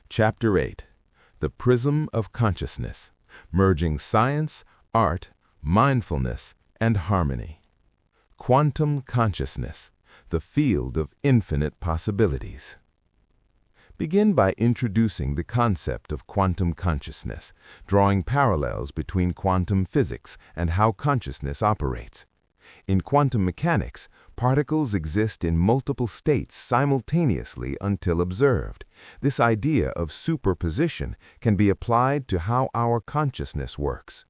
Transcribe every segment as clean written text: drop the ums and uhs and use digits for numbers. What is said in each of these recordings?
Chapter 8. The Prism of Consciousness, Merging Science, Art, Mindfulness, and Harmony. Quantum Consciousness, the Field of Infinite Possibilities. Begin by introducing the concept of quantum consciousness, drawing parallels between quantum physics and how consciousness operates. In quantum mechanics, particles exist in multiple states simultaneously until observed. This idea of superposition can be applied to how our consciousness works.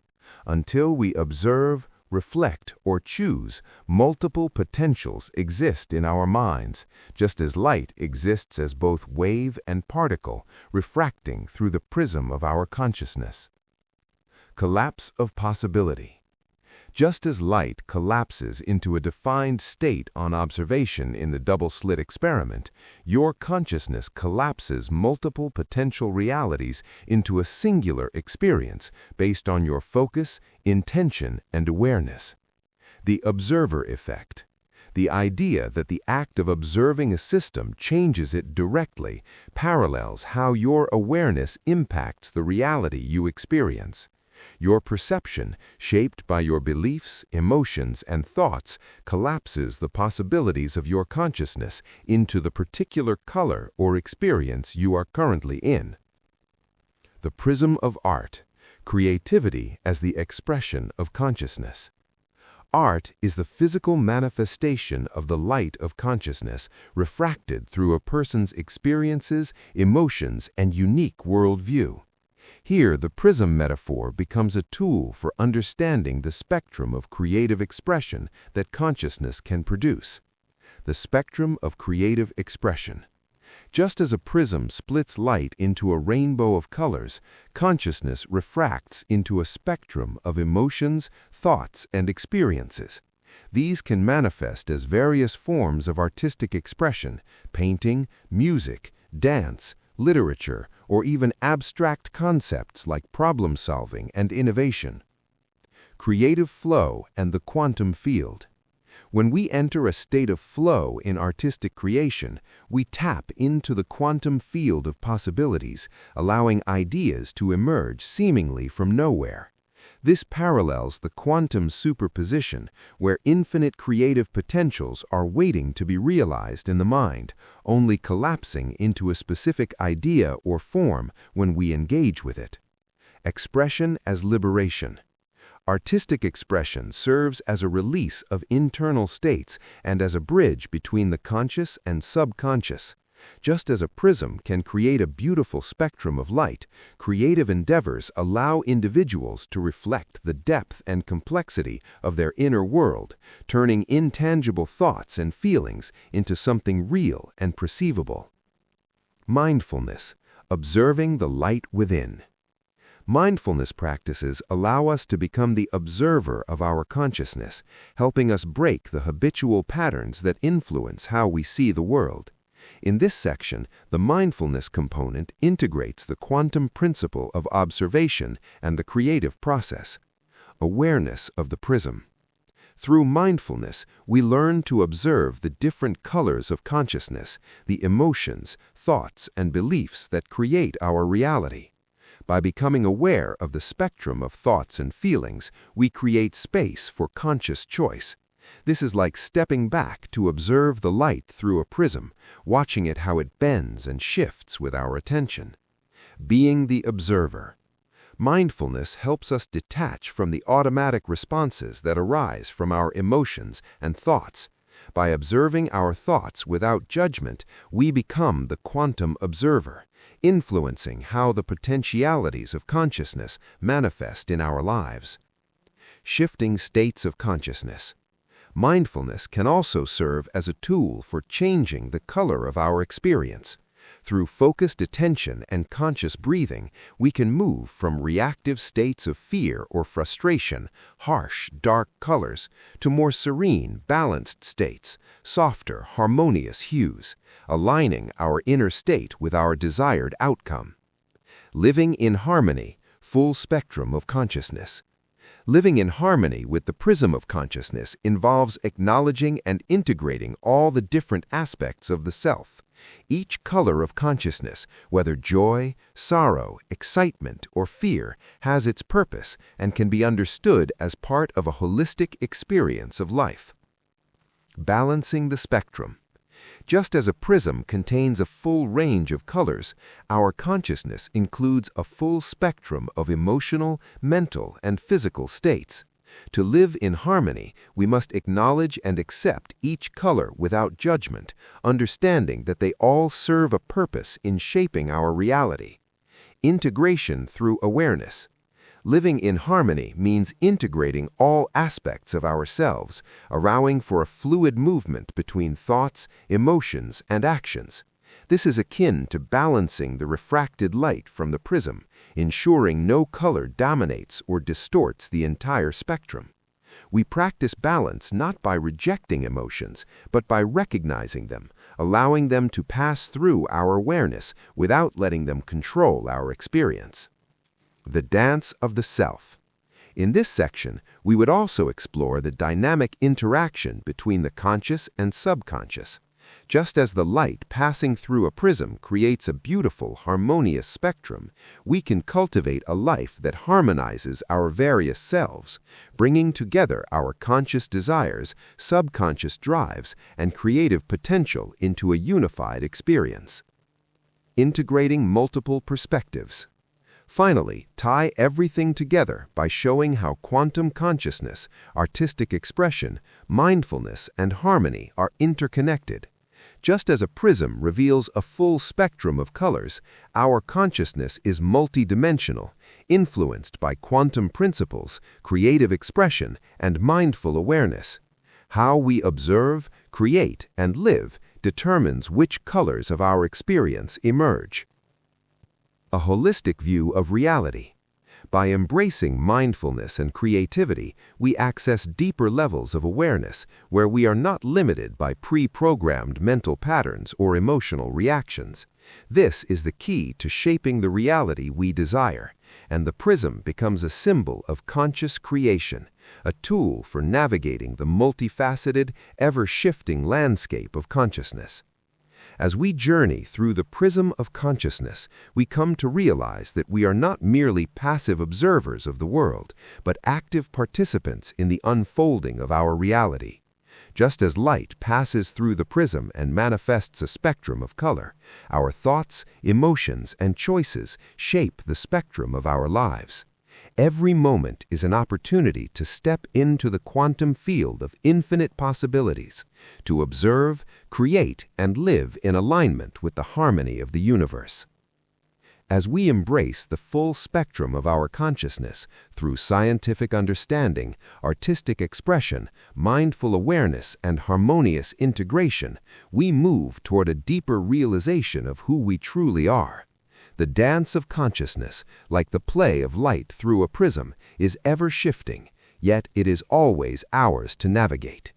Until we observe, reflect, or choose, multiple potentials exist in our minds, just as light exists as both wave and particle, refracting through the prism of our consciousness. Collapse of possibility. Just as light collapses into a defined state on observation in the double-slit experiment, your consciousness collapses multiple potential realities into a singular experience based on your focus, intention, and awareness. The observer effect. The idea that the act of observing a system changes it directly parallels how your awareness impacts the reality you experience. Your perception, shaped by your beliefs, emotions, and thoughts, collapses the possibilities of your consciousness into the particular color or experience you are currently in. The prism of art, creativity as the expression of consciousness. Art is the physical manifestation of the light of consciousness refracted through a person's experiences, emotions, and unique worldview. Here, the prism metaphor becomes a tool for understanding the spectrum of creative expression that consciousness can produce. The spectrum of creative expression. Just as a prism splits light into a rainbow of colors, consciousness refracts into a spectrum of emotions, thoughts, and experiences. These can manifest as various forms of artistic expression: painting, music, dance, literature, or even abstract concepts like problem-solving and innovation. Creative flow and the quantum field. When we enter a state of flow in artistic creation, we tap into the quantum field of possibilities, allowing ideas to emerge seemingly from nowhere. This parallels the quantum superposition, where infinite creative potentials are waiting to be realized in the mind, only collapsing into a specific idea or form when we engage with it. Expression as liberation. Artistic expression serves as a release of internal states and as a bridge between the conscious and subconscious. Just as a prism can create a beautiful spectrum of light, creative endeavors allow individuals to reflect the depth and complexity of their inner world, turning intangible thoughts and feelings into something real and perceivable. Mindfulness, observing the light within. Mindfulness practices allow us to become the observer of our consciousness, helping us break the habitual patterns that influence how we see the world. In this section, the mindfulness component integrates the quantum principle of observation and the creative process. Awareness of the prism. Through mindfulness, we learn to observe the different colors of consciousness, the emotions, thoughts, and beliefs that create our reality. By becoming aware of the spectrum of thoughts and feelings, we create space for conscious choice. This is like stepping back to observe the light through a prism, watching it how it bends and shifts with our attention. Being the observer. Mindfulness helps us detach from the automatic responses that arise from our emotions and thoughts. By observing our thoughts without judgment, we become the quantum observer, influencing how the potentialities of consciousness manifest in our lives. Shifting states of consciousness. Mindfulness can also serve as a tool for changing the color of our experience. Through focused attention and conscious breathing, we can move from reactive states of fear or frustration, harsh, dark colors, to more serene, balanced states, softer, harmonious hues, aligning our inner state with our desired outcome. Living in harmony, full spectrum of consciousness. Living in harmony with the prism of consciousness involves acknowledging and integrating all the different aspects of the self. Each color of consciousness, whether joy, sorrow, excitement, or fear, has its purpose and can be understood as part of a holistic experience of life. Balancing the spectrum. Just as a prism contains a full range of colors, our consciousness includes a full spectrum of emotional, mental, and physical states. To live in harmony, we must acknowledge and accept each color without judgment, understanding that they all serve a purpose in shaping our reality. Integration through awareness. Living in harmony means integrating all aspects of ourselves, allowing for a fluid movement between thoughts, emotions, and actions. This is akin to balancing the refracted light from the prism, ensuring no color dominates or distorts the entire spectrum. We practice balance not by rejecting emotions, but by recognizing them, allowing them to pass through our awareness without letting them control our experience. The dance of the self. In this section, we would also explore the dynamic interaction between the conscious and subconscious. Just as the light passing through a prism creates a beautiful, harmonious spectrum, we can cultivate a life that harmonizes our various selves, bringing together our conscious desires, subconscious drives, and creative potential into a unified experience. Integrating multiple perspectives. Finally, tie everything together by showing how quantum consciousness, artistic expression, mindfulness, and harmony are interconnected. Just as a prism reveals a full spectrum of colors, our consciousness is multidimensional, influenced by quantum principles, creative expression, and mindful awareness. How we observe, create, and live determines which colors of our experience emerge. A holistic view of reality. By embracing mindfulness and creativity, we access deeper levels of awareness where we are not limited by pre-programmed mental patterns or emotional reactions. This is the key to shaping the reality we desire, and the prism becomes a symbol of conscious creation, a tool for navigating the multifaceted, ever-shifting landscape of consciousness. As we journey through the prism of consciousness, we come to realize that we are not merely passive observers of the world, but active participants in the unfolding of our reality. Just as light passes through the prism and manifests a spectrum of color, our thoughts, emotions, and choices shape the spectrum of our lives. Every moment is an opportunity to step into the quantum field of infinite possibilities, to observe, create, and live in alignment with the harmony of the universe. As we embrace the full spectrum of our consciousness through scientific understanding, artistic expression, mindful awareness, and harmonious integration, we move toward a deeper realization of who we truly are. The dance of consciousness, like the play of light through a prism, is ever shifting, yet it is always ours to navigate.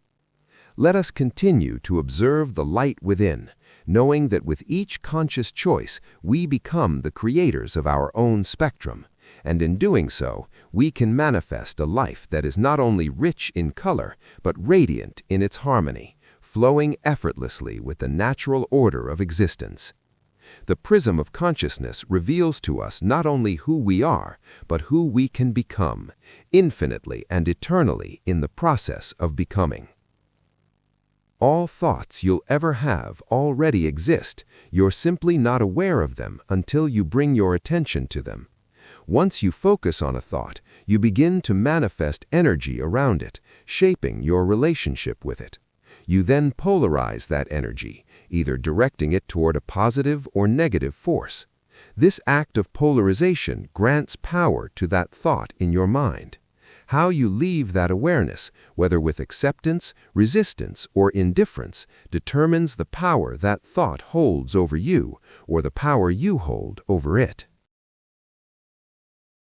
Let us continue to observe the light within, knowing that with each conscious choice, we become the creators of our own spectrum, and in doing so, we can manifest a life that is not only rich in color, but radiant in its harmony, flowing effortlessly with the natural order of existence. The prism of consciousness reveals to us not only who we are, but who we can become, infinitely and eternally in the process of becoming. All thoughts you'll ever have already exist. You're simply not aware of them until you bring your attention to them. Once you focus on a thought, you begin to manifest energy around it, shaping your relationship with it. You then polarize that energy, either directing it toward a positive or negative force. This act of polarization grants power to that thought in your mind. How you leave that awareness, whether with acceptance, resistance, or indifference, determines the power that thought holds over you or the power you hold over it.